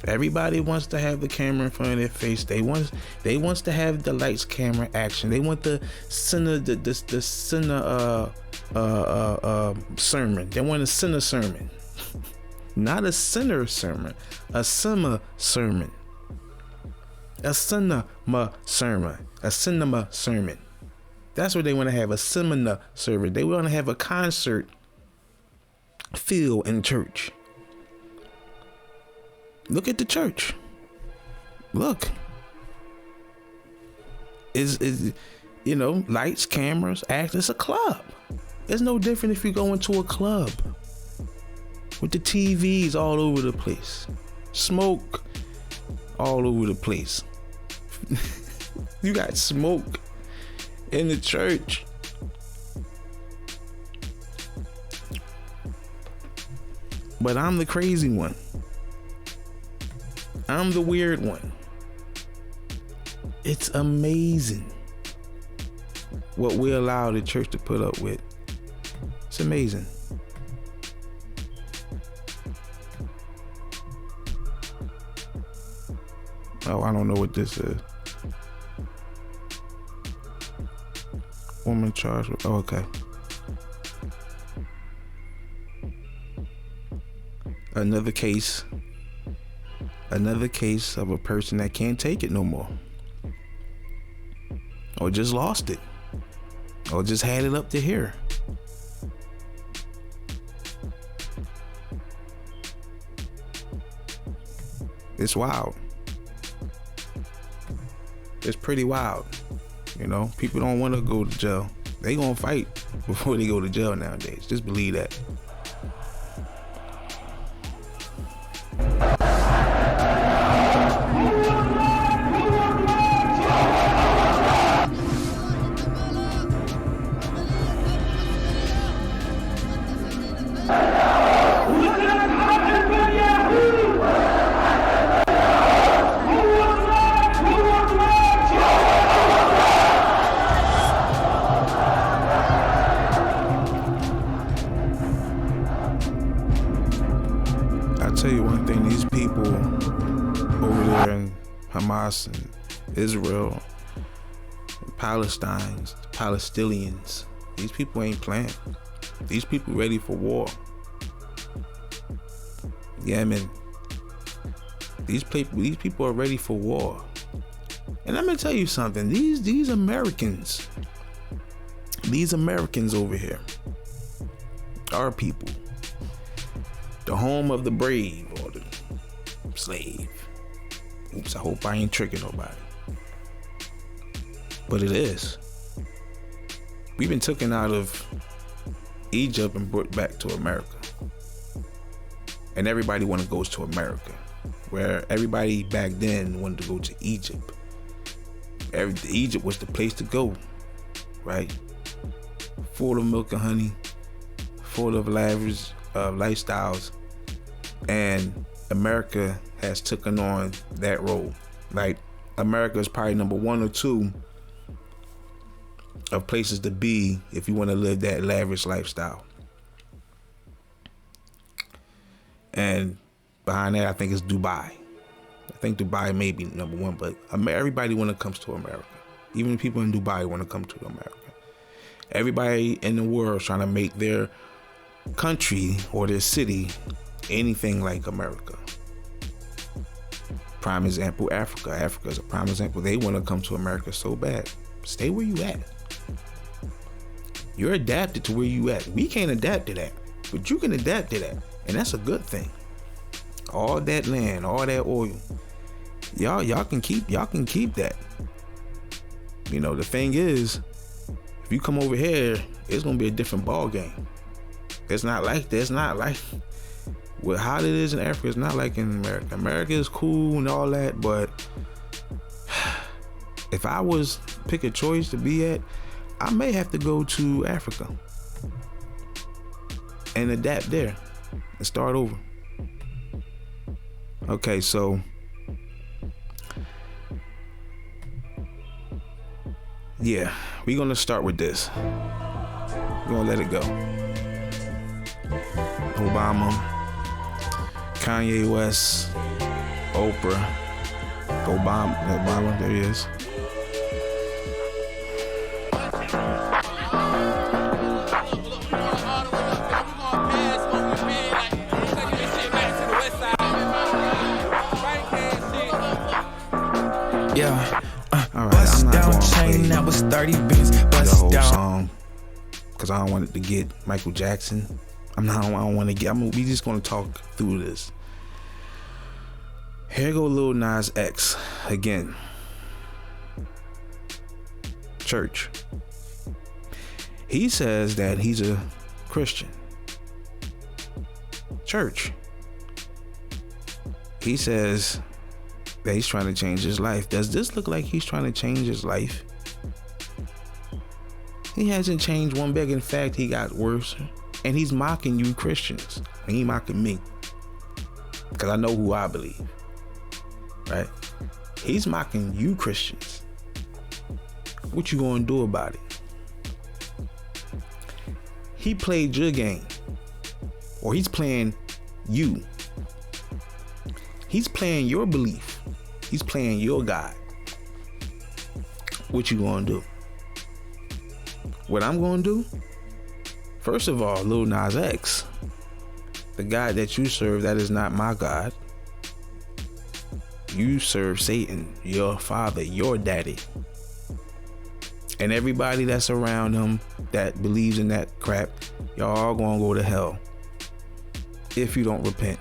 Everybody wants to have the camera in front of their face. They want to have the lights, camera, action. They want the sinner, the sinner sermon. They want a sinner sermon, not a sinner sermon, a cinema sermon, a cinema sermon, a cinema sermon. That's what they want to have, a cinema sermon. They want to have a concert feel in church. Look at the church. Look. Is you know, lights, cameras, act. It's a club. It's no different if you go into a club with the TVs all over the place, smoke all over the place. You got smoke in the church. But I'm the crazy one. I'm the weird one. It's amazing what we allow the church to put up with. It's amazing. Oh, I don't know what this is. Woman charged with, oh, okay. Another case of a person that can't take it no more, or just lost it, or just had it up to here. It's wild. It's pretty wild. You know, people don't want to go to jail. They gonna fight before they go to jail nowadays. Just believe that. Hamas and Israel, and Palestinians, these people ain't playing. These people ready for war. Yeah, man. These people are ready for war. And I'm gonna tell you something. These Americans over here, our people, the home of the brave or the slave. Oops, I hope I ain't tricking nobody. But it is. We've been taken out of Egypt and brought back to America. And everybody wanna go to America. Where everybody back then wanted to go to Egypt. Egypt was the place to go, right? Full of milk and honey, full of lavish lifestyles. And America has taken on that role. Like, America is probably number 1 or 2 of places to be if you want to live that lavish lifestyle. And behind that, I think it's Dubai. I think Dubai may be number 1, but everybody when it comes to America, even the people in Dubai want to come to America. Everybody in the world is trying to make their country or their city anything like America. Prime example, Africa. Africa is a prime example. They want to come to America so bad. Stay where you at. You're adapted to where you at. We can't adapt to that, but you can adapt to that, and that's a good thing. All that land, all that oil, y'all can keep that. You know, the thing is, if you come over here, it's gonna be a different ball game. It's not like that. It's not like what how it is in Africa. It's not like in America. America is cool and all that, but if I was pick a choice to be at, I may have to go to Africa and adapt there and start over. Okay, so yeah, we're gonna start with this. We're gonna let it go. Obama, Kanye West, Oprah, Obama, there he is. Yeah. All right, bust I'm not down gonna chain play that was 30 bins. the Bust whole down. song because I don't want it to get Michael Jackson. I don't want to get. We just gonna talk through this. Here go Lil Nas X again. Church. He says that he's a Christian. Church. He says that he's trying to change his life. Does this look like he's trying to change his life? He hasn't changed one bit. In fact, he got worse. And he's mocking you Christians. He ain't mocking me. Because I know who I believe. Right? He's mocking you Christians. What you gonna do about it? He played your game. Or he's playing you. He's playing your belief. He's playing your God. What you gonna do? What I'm gonna do? First of all, Lil Nas X, the God that you serve, that is not my God. You serve Satan, your father, your daddy. And everybody that's around him that believes in that crap, y'all all gonna go to hell if you don't repent.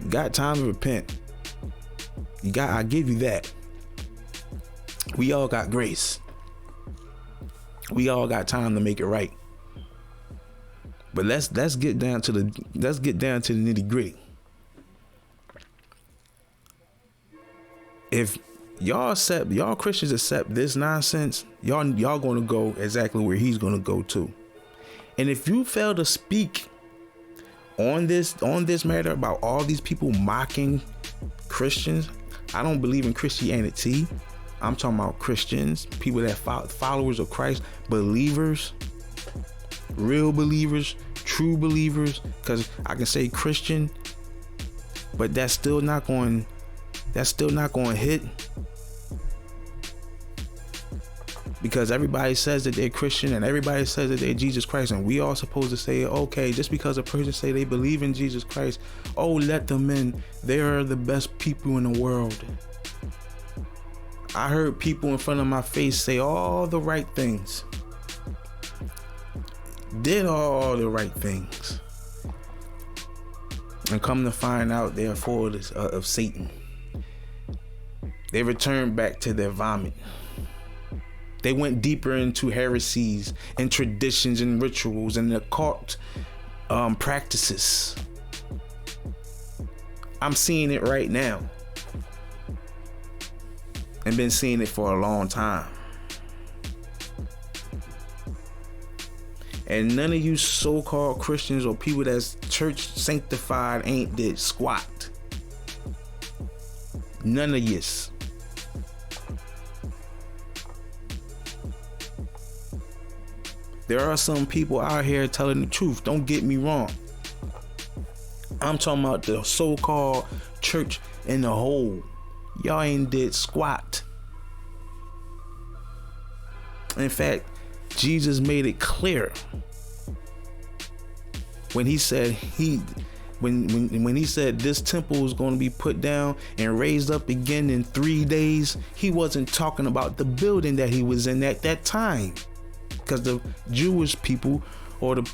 You got time to repent. I give you that. We all got grace. We all got time to make it right. But let's get down to the nitty-gritty. If y'all Christians accept this nonsense, y'all gonna go exactly where he's gonna go too. And if you fail to speak on this matter about all these people mocking Christians, I don't believe in Christianity. I'm talking about Christians, people that followers of Christ, believers, real believers, true believers. Because I can say Christian, but that's still not going to hit. Because everybody says that they're Christian and everybody says that they're Jesus Christ, and we all supposed to say, okay, just because a person say they believe in Jesus Christ, oh, let them in. They are the best people in the world. I heard people in front of my face say all the right things. Did all the right things. And come to find out they're followers of Satan. They returned back to their vomit. They went deeper into heresies and traditions and rituals and occult practices. I'm seeing it right now. And been seeing it for a long time. And none of you so-called Christians or people that's church sanctified ain't did squat. None of yous. There are some people out here telling the truth. Don't get me wrong. I'm talking about the so-called church in the whole. Y'all ain't did squat. In fact, Jesus made it clear when he said when he said this temple was going to be put down and raised up again in 3 days. He wasn't talking about the building that he was in at that time, because the Jewish people or the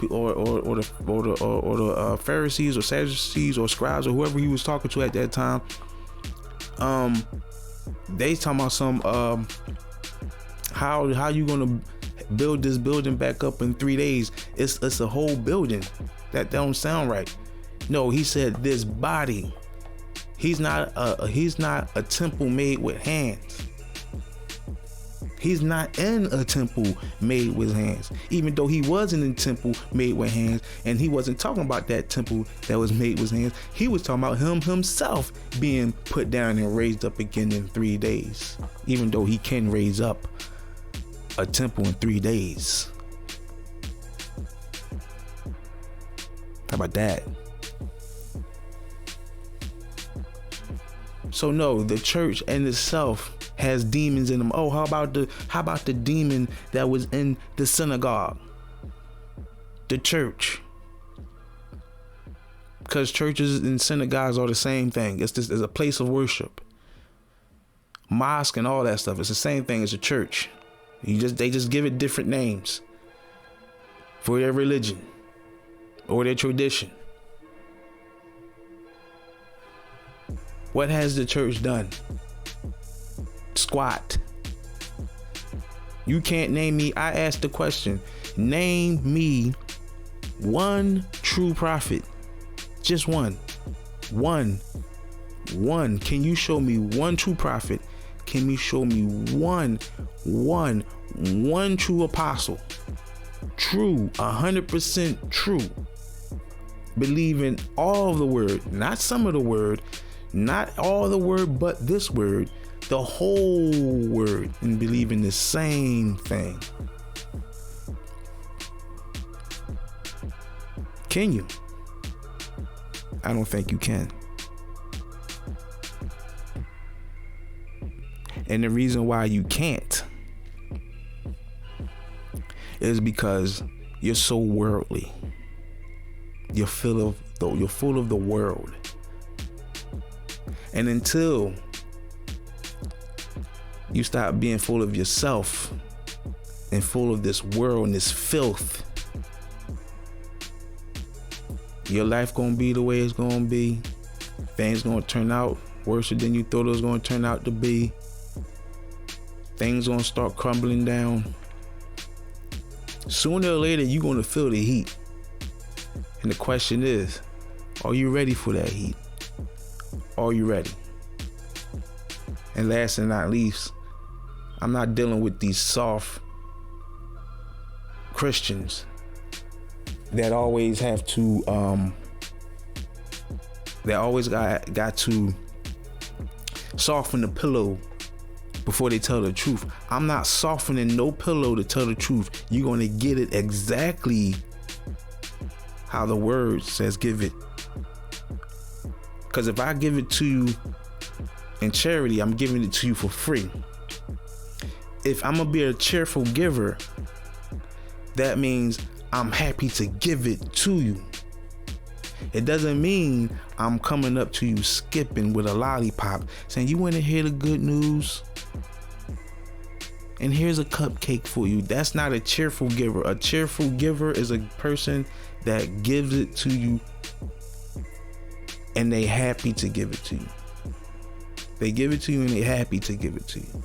Pharisees or Sadducees or scribes or whoever he was talking to at that time, they talking about some how you gonna build this building back up in 3 days? It's a whole building. That don't sound right. No, he said this body. He's not a temple made with hands. He's not in a temple made with hands, even though he was in a temple made with hands. And he wasn't talking about that temple that was made with hands. He was talking about him himself being put down and raised up again in 3 days, even though he can raise up a temple in 3 days. How about that? So no, the church in itself has demons in them. Oh, how about the demon that was in the synagogue? The church. Because churches and synagogues are the same thing. It's a place of worship. Mosque and all that stuff. It's the same thing as a church. They just give it different names for their religion or their tradition. What has the church done? Squat. You can't name me. I asked the question. Name me one true prophet. Just one. One. Can you show me one true prophet? Can you show me one true apostle? True, 100% true. Believe in all of the word, not some of the word, not all the word, but this word, the whole word, and believe in the same thing. Can you? I don't think you can. And the reason why you can't is because you're so worldly. You're full of the world. And until you stop being full of yourself and full of this world and this filth, your life gonna be the way it's gonna be. Things gonna turn out worse than you thought it was gonna turn out to be. Things gonna start crumbling down. Sooner or later, you're gonna feel the heat. And the question is, are you ready for that heat? Are you ready? And last and not least, I'm not dealing with these soft Christians that always have to got to soften the pillow before they tell the truth. I'm not softening no pillow to tell the truth. You're going to get it exactly how the word says give it. Because if I give it to you in charity, I'm giving it to you for free. If I'm going to be a cheerful giver, that means I'm happy to give it to you. It doesn't mean I'm coming up to you skipping with a lollipop saying, you want to hear the good news? And here's a cupcake for you. That's not a cheerful giver. A cheerful giver is a person that gives it to you and they happy to give it to you. They give it to you and they happy to give it to you.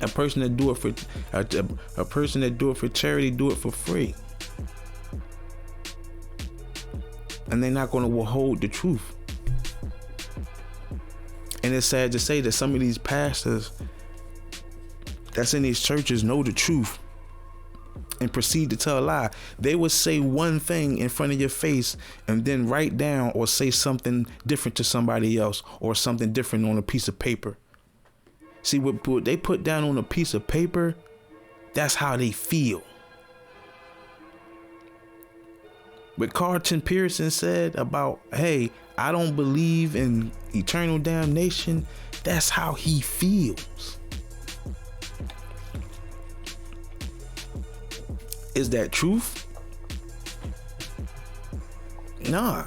A person that do it for a person that do it for charity, do it for free. And they're not going to withhold the truth. And it's sad to say that some of these pastors that's in these churches know the truth and proceed to tell a lie. They will say one thing in front of your face and then write down or say something different to somebody else or something different on a piece of paper. See, what they put down on a piece of paper, that's how they feel. What Carlton Pearson said about, hey, I don't believe in eternal damnation, that's how he feels. Is that truth? Nah.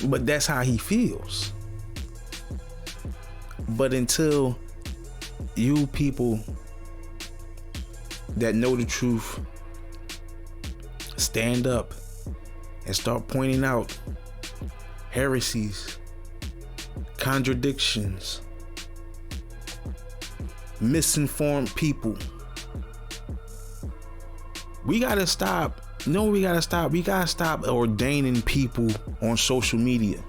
But that's how he feels. But until you people that know the truth stand up and start pointing out heresies, contradictions, misinformed people, we gotta stop. No, we gotta stop. We gotta stop ordaining people on social media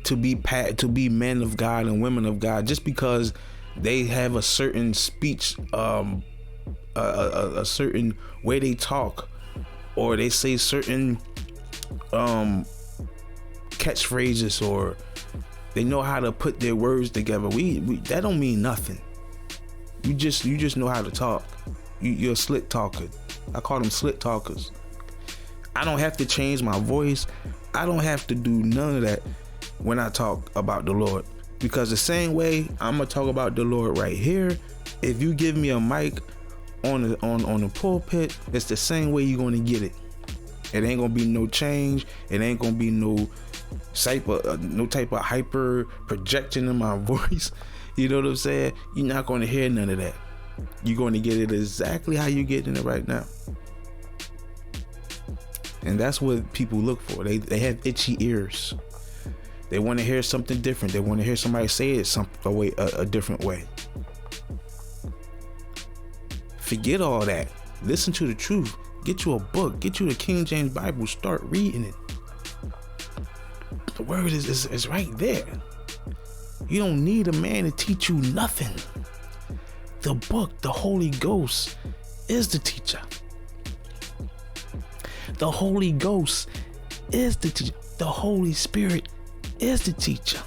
to be men of God and women of God just because they have a certain speech, a certain way they talk, or they say certain catchphrases, or they know how to put their words together. We that don't mean nothing. You just know how to talk. You're a slick talker. I call them slick talkers. I don't have to change my voice. I don't have to do none of that when I talk about the Lord. Because the same way I'm gonna talk about the Lord right here, if you give me a mic on the pulpit, it's the same way you're gonna get it. It ain't gonna be no change. It ain't gonna be no type of hyper projection in my voice. You know what I'm saying? You're not gonna hear none of that. You're gonna get it exactly how you're getting it right now. And that's what people look for. They have itchy ears. They want to hear something different. They want to hear somebody say it a different way. Forget all that. Listen to the truth. Get you a book. Get you the King James Bible. Start reading it. The word is right there. You don't need a man to teach you nothing. The book, the Holy Ghost, is the teacher. The Holy Ghost is the teacher. The Holy Spirit is the teacher.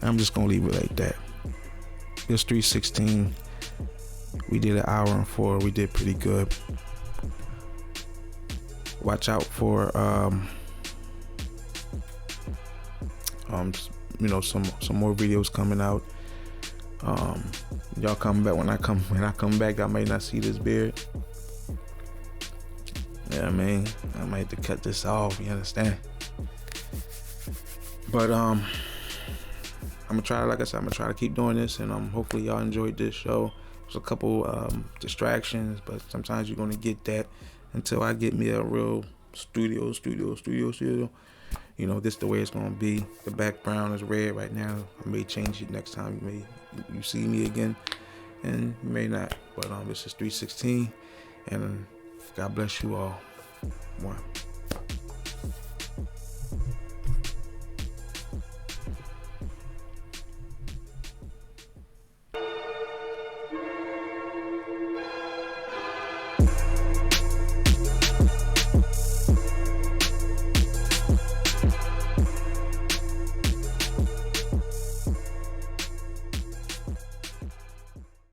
I'm just gonna leave it like that. It's 3:16. We did an hour and 4. We did pretty good. Watch out for some more videos coming out. Y'all come back when I come back. I might not see this beard. Yeah, I mean, I might have to cut this off, you understand? But I'm gonna try, like I said, I'm gonna try to keep doing this, and hopefully y'all enjoyed this show. There's a couple distractions, but sometimes you're gonna get that until I get me a real studio. You know, this is the way it's gonna be. The background is red right now. I may change it next time you see me again, and you may not. But this is 3:16, and God bless you all. One.